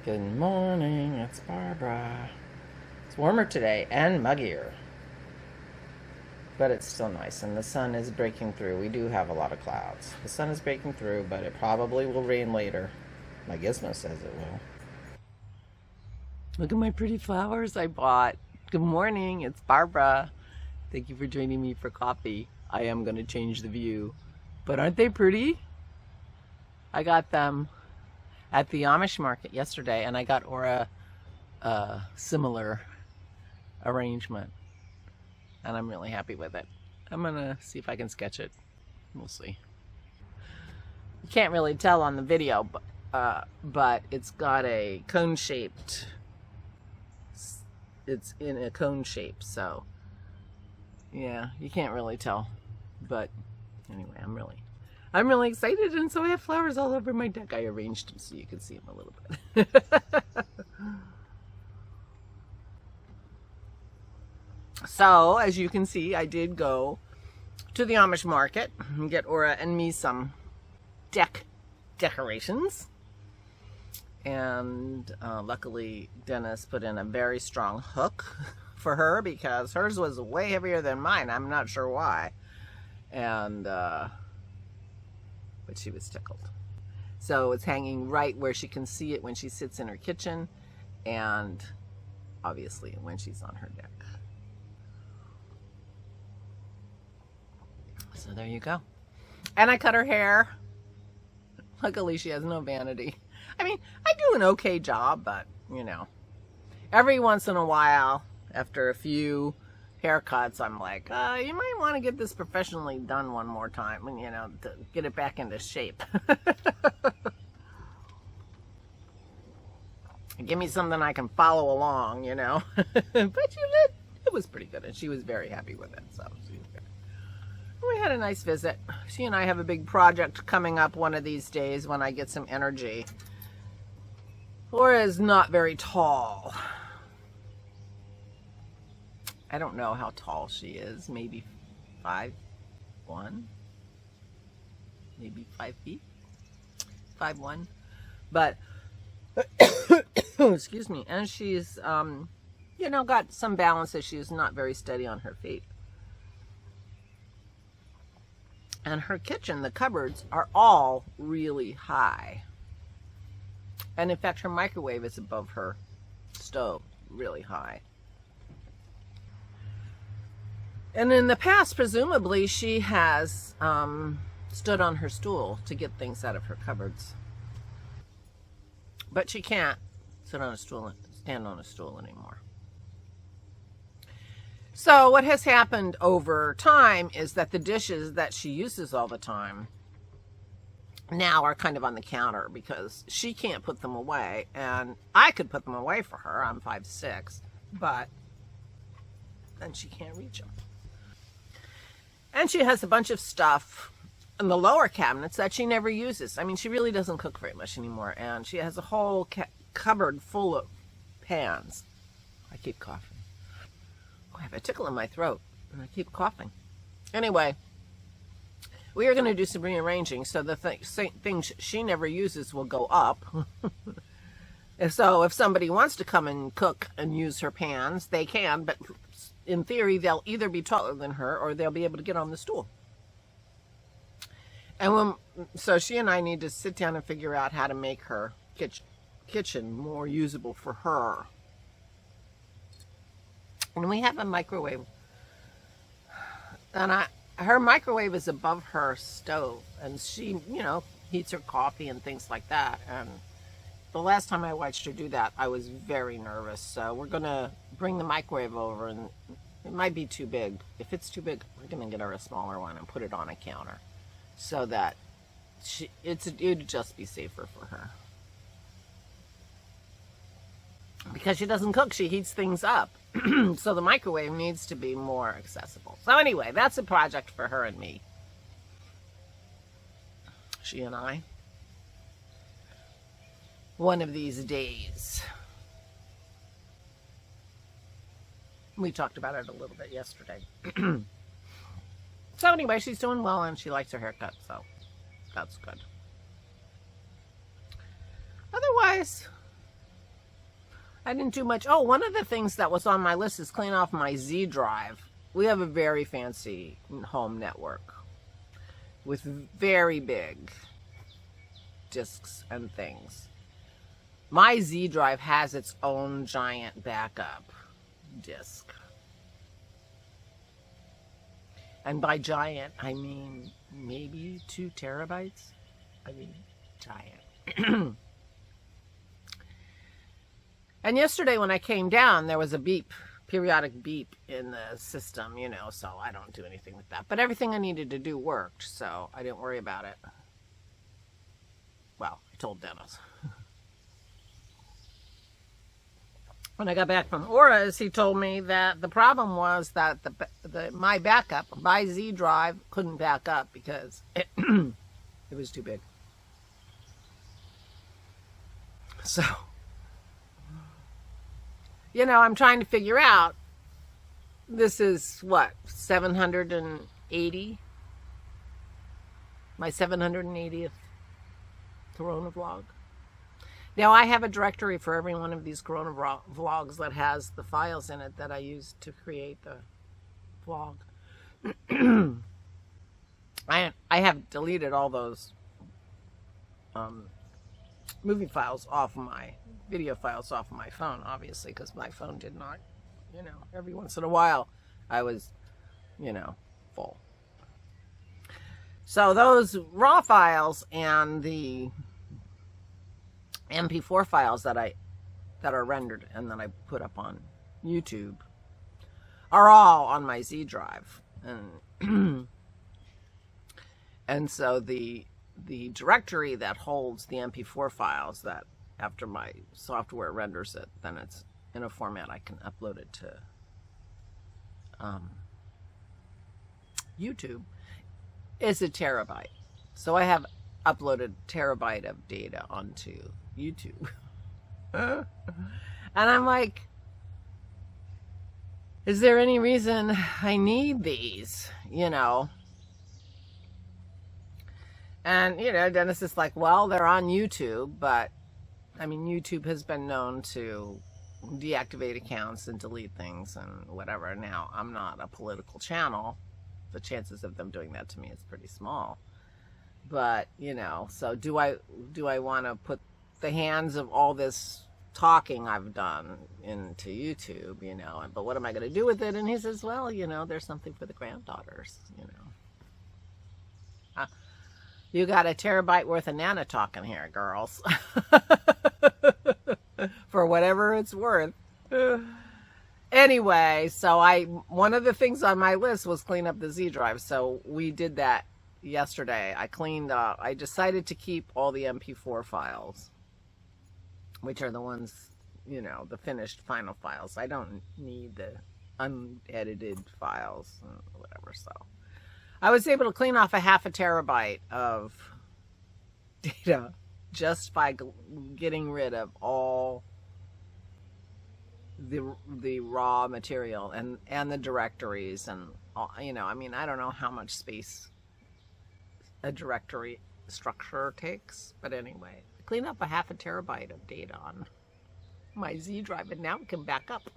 Good morning, it's Barbara. It's warmer today and muggier, but it's still nice, and the sun is breaking through. We do have a lot of clouds. The sun is breaking through, but it probably will rain later. My gizmo says it will. Look at my pretty flowers I bought. Good morning, it's Barbara. Thank you for joining me for coffee. I am going to change the view, but aren't they pretty? I got them at the Amish market yesterday, and I got Aura a similar arrangement, and I'm really happy with it. I'm gonna see if I can sketch it. We'll see. You can't really tell on the video, but it's got a cone-shaped, it's in a cone shape, so yeah, you can't really tell, but anyway, I'm really excited, and so I have flowers all over my deck. I arranged them so you can see them a little bit. So, as you can see, I did go to the Amish market and get Aura and me some decorations. And luckily, Dennis put in a very strong hook for her because hers was way heavier than mine. I'm not sure why. And but she was tickled. So it's hanging right where she can see it when she sits in her kitchen, and obviously when she's on her deck. So there you go. And I cut her hair. Luckily she has no vanity. I mean, I do an okay job, but you know, every once in a while, after a few haircuts, I'm like, you might want to get this professionally done one more time, and you know, to get it back into shape. Give me something I can follow along, you know. But it was pretty good, and she was very happy with it. So we had a nice visit. She and I have a big project coming up one of these days when I get some energy. Laura is not very tall. I don't know how tall she is. Maybe 5'1", maybe 5 feet, 5'1", but excuse me. And she's, you know, got some balance. She's not very steady on her feet. And her kitchen, the cupboards are all really high. And in fact, her microwave is above her stove, really high. And in the past, presumably, she has stood on her stool to get things out of her cupboards. But she can't sit on a stool, stand on a stool anymore. So what has happened over time is that the dishes that she uses all the time now are kind of on the counter because she can't put them away. And I could put them away for her. I'm 5'6", but then she can't reach them. And she has a bunch of stuff in the lower cabinets that she never uses. I mean, she really doesn't cook very much anymore. And she has a whole cupboard full of pans. I keep coughing. Oh, I have a tickle in my throat, and I keep coughing. Anyway, we are going to do some rearranging, so the things she never uses will go up. So if somebody wants to come and cook and use her pans, they can, but in theory, they'll either be taller than her or they'll be able to get on the stool. And so she and I need to sit down and figure out how to make her kitchen more usable for her. And we have a microwave. And her microwave is above her stove. And she, you know, heats her coffee and things like that. And the last time I watched her do that, I was very nervous. So we're going to bring the microwave over, and it might be too big. If it's too big, we're going to get her a smaller one and put it on a counter so that it'd just be safer for her. Because she doesn't cook, she heats things up. So the microwave needs to be more accessible. So anyway, that's a project for her and me. She and I. One of these days. We talked about it a little bit yesterday. So anyway, she's doing well and she likes her haircut, so that's good. Otherwise, I didn't do much. Oh, one of the things that was on my list is clean off my Z drive. We have a very fancy home network with very big disks and things. My Z drive has its own giant backup disk. And by giant, I mean maybe 2 terabytes. I mean, giant. And yesterday when I came down, there was a beep, periodic beep in the system, you know, so I don't do anything with that. But everything I needed to do worked, so I didn't worry about it. Well, I told Dennis. When I got back from Aura's, he told me that the problem was that my backup, my Z drive, couldn't back up because it was too big. So, you know, I'm trying to figure out, this is what, 780? My 780th CoronaVlog. Now, I have a directory for every one of these CoronaVlogs that has the files in it that I used to create the vlog. I have deleted all those movie files off my, video files off of my phone, obviously, because my phone did not, you know, every once in a while I was, you know, full. So those raw files and the MP4 files that are rendered and that I put up on YouTube are all on my Z drive, and and so the directory that holds the MP4 files, that after my software renders it, then it's in a format I can upload it to YouTube, is a terabyte. So I have uploaded a terabyte of data onto YouTube. And I'm like, is there any reason I need these, you know? And, you know, Dennis is like, well, they're on YouTube, but, I mean, YouTube has been known to deactivate accounts and delete things and whatever. Now, I'm not a political channel. The chances of them doing that to me is pretty small. But, you know, so do I want to put the hands of all this talking I've done into YouTube, you know, but what am I going to do with it? And he says, well, you know, there's something for the granddaughters, you know. You got a terabyte worth of Nana talking here, girls. For whatever it's worth. Anyway, so one of the things on my list was clean up the Z drive. So we did that yesterday. I cleaned up. I decided to keep all the MP4 files, which are the ones, you know, the finished final files. I don't need the unedited files, whatever. So I was able to clean off a 0.5 terabyte of data just by getting rid of all the raw material and the directories and all, you know, I mean, I don't know how much space a directory structure takes, but anyway, clean up a 0.5 terabyte of data on my Z drive, and now it can back up.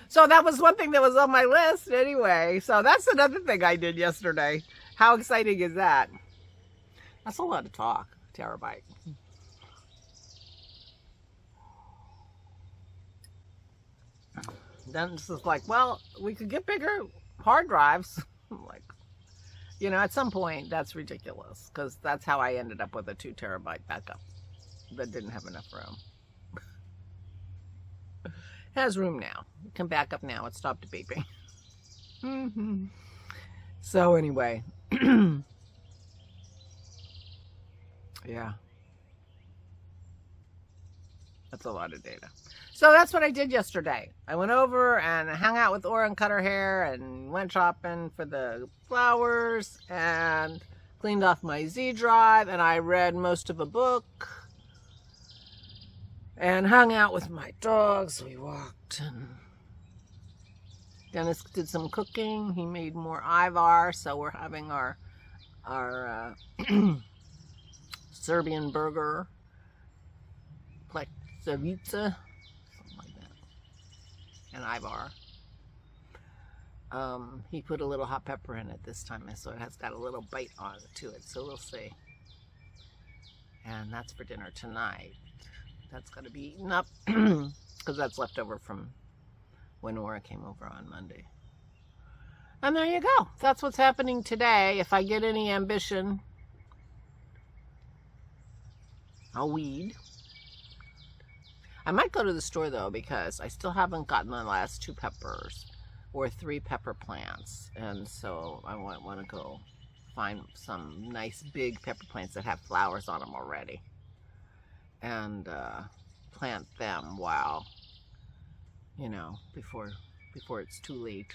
So that was one thing that was on my list anyway. So that's another thing I did yesterday. How exciting is that? That's a lot of talk, terabyte. Then it's just like, well, we could get bigger hard drives. I'm like, you know, at some point that's ridiculous, because that's how I ended up with a 2 terabyte backup that didn't have enough room. It has room now. It can back up now. It stopped beeping. So anyway, yeah, that's a lot of data. So that's what I did yesterday. I went over and hung out with Aura and cut her hair and went shopping for the flowers and cleaned off my Z drive, and I read most of a book and hung out with my dogs. We walked, and Dennis did some cooking. He made more Ivar, so we're having our Serbian burger, Savitsa, something like that, and Ivar. He put a little hot pepper in it this time, so it has got a little bite on it to it, so we'll see. And that's for dinner tonight. That's got to be eaten up because that's left over from when Nora came over on Monday. And there you go. That's what's happening today. If I get any ambition, I'll weed. I might go to the store though, because I still haven't gotten the last 2 peppers or 3 pepper plants. And so I want to go find some nice big pepper plants that have flowers on them already. And plant them while, you know, before it's too late.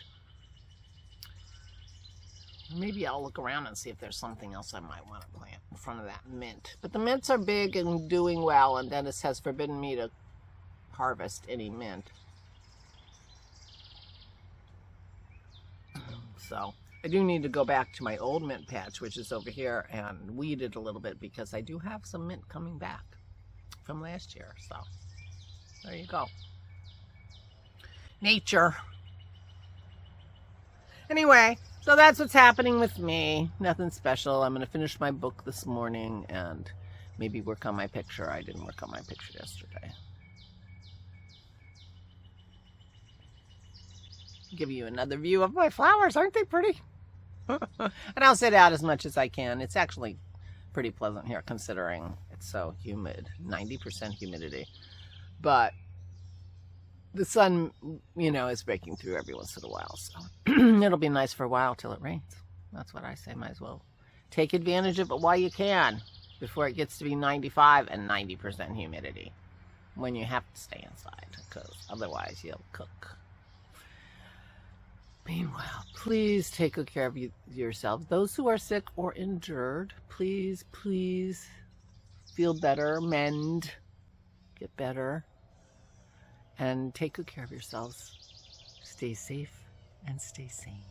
Maybe I'll look around and see if there's something else I might want to plant in front of that mint. But the mints are big and doing well, and Dennis has forbidden me to harvest any mint. So I do need to go back to my old mint patch, which is over here, and weed it a little bit, because I do have some mint coming back from last year. So there you go. Nature. Anyway, so that's what's happening with me. Nothing special. I'm going to finish my book this morning and maybe work on my picture. I didn't work on my picture yesterday. Give you another view of my flowers. Aren't they pretty? And I'll sit out as much as I can. It's actually pretty pleasant here considering it's so humid, 90% humidity. But the sun, you know, is breaking through every once in a while. So it'll be nice for a while till it rains. That's what I say. Might as well take advantage of it while you can before it gets to be 95 and 90% humidity when you have to stay inside, because otherwise you'll cook. Meanwhile, please take good care of yourselves. Those who are sick or injured, please, please feel better, mend, get better, and take good care of yourselves. Stay safe and stay sane.